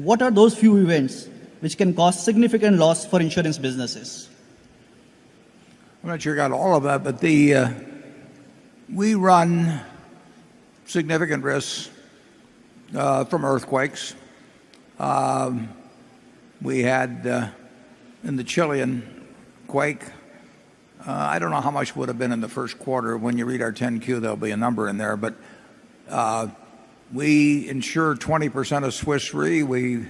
what are those few events which can cause significant loss for insurance businesses? I'm not sure I got all of that, but we run significant risks from earthquakes. We had in the Chilean quake, I don't know how much would have been in the first quarter. When you read our 10Q, there'll be a number in there. But we insure 20% of Swiss Re. We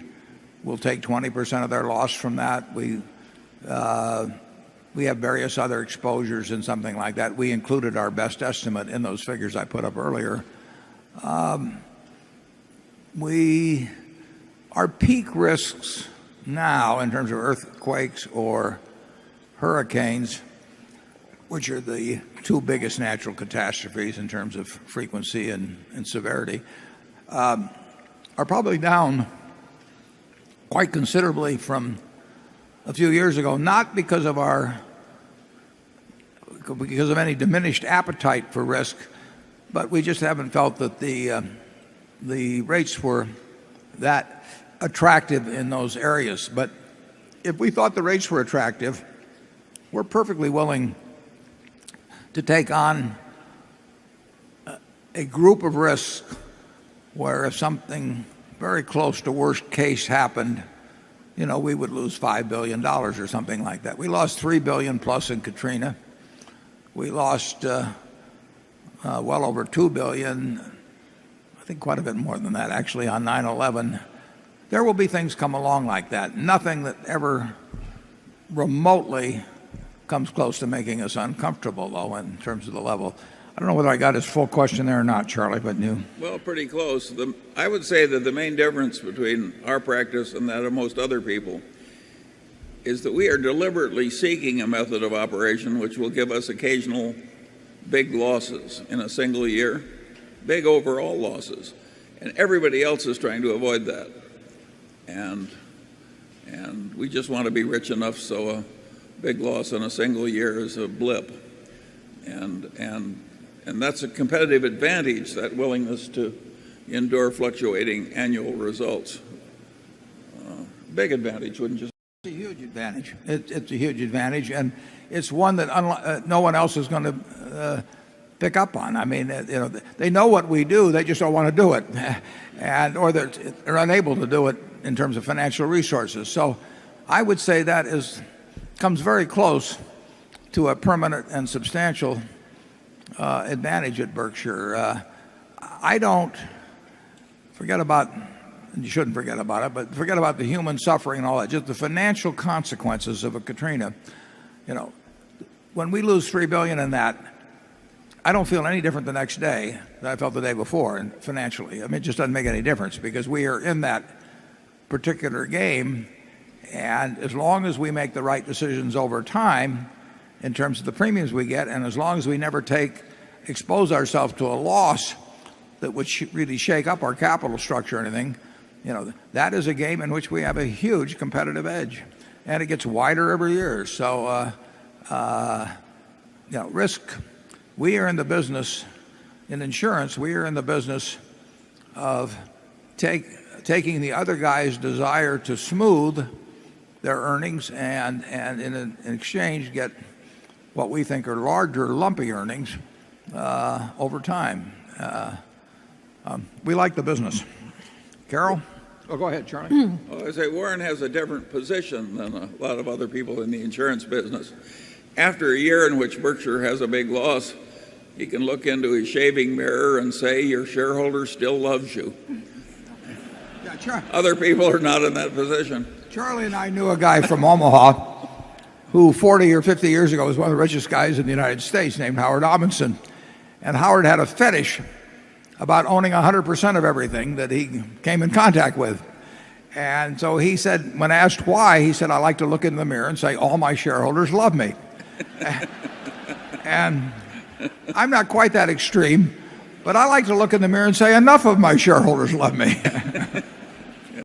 will take 20% of their loss from that. We have various other exposures and something like that. We included our best estimate in those figures I put up earlier. Our peak risks now in terms of earthquakes or hurricanes, which are the two biggest natural catastrophes in terms of frequency and severity, are probably down quite considerably from a few years ago, not because of any diminished appetite for risk, but we just haven't felt that the rates were that attractive in those areas. But if we thought the rates were attractive, we're perfectly willing to take on a group of risks where if something very close to worst case happened, we would lose $5 billion or something like that. We lost $3 billion plus in Katrina. We lost well over $2 billion, I think quite a bit more than that actually, on 9/11. There will be things come along like that. Nothing that ever remotely comes close to making us uncomfortable, though, in terms of the level. I don't know whether I got his full question there or not, Charlie, but you. Well, pretty close. I would say that the main difference between our practice and that of most other people is that we are deliberately seeking a method of operation which will give us occasional big losses in a single year, big overall losses. And everybody else is trying to avoid that. And we just want to be rich enough so a big loss in a single year is a blip. And that's a competitive advantage, that willingness to endure fluctuating annual results. Big advantage, wouldn't you say? It's a huge advantage. It's a huge advantage, and it's one that no one else is going to pick up on. I mean, they know what we do, they just don't want to do it, or they're unable to do it in terms of financial resources. So I would say that comes very close to a permanent and substantial advantage at Berkshire. I don't forget about, and you shouldn't forget about it, but forget about the human suffering and all that, just the financial consequences of a Katrina. When we lose $3 billion in that, I don't feel any different the next day than I felt the day before, and financially. I mean, it just doesn't make any difference because we are in that particular game, and as long as we make the right decisions over time in terms of the premiums we get, and as long as we never expose ourselves to a loss that would really shake up our capital structure or anything, that is a game in which we have a huge competitive edge, and it gets wider every year. So risk, we are in the business, in insurance, we are in the business of taking the other guy's desire to smooth their earnings and in exchange get what we think are larger, lumpy earnings over time. We like the business. Carol? Oh, go ahead, Charlie. Well, I say Warren has a different position than a lot of other people in the insurance business. After a year in which Berkshire has a big loss, he can look into his shaving mirror and say, your shareholder still loves you. Yeah, other people are not in that position. Charlie and I knew a guy from Omaha who 40 or 50 years ago was one of the richest guys in the United States, named Howard Amundsen. And Howard had a fetish about owning 100% of everything that he came in contact with. And so he said, when asked why, he said, I like to look in the mirror and say, all my shareholders love me. And I'm not quite that extreme, but I like to look in the mirror and say, enough of my shareholders love me.